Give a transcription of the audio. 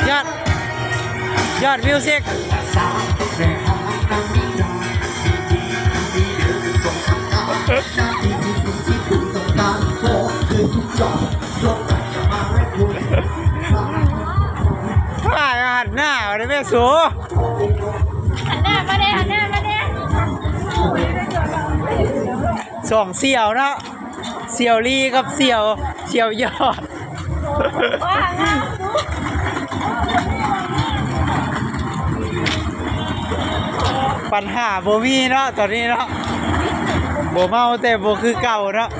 ยอดยอดมิวสิกถ่ายหันหน้าเลยแม่สูหันหน้ามาเลยหันหน้ามาเลยสองเสี่ยวเนาะเสี่ยวลีกับเสี่ยวยอดปัญหาบ่มีเนาะตอนนี้เนาะบ่เมาแต่บ่คือเก่าเนาะ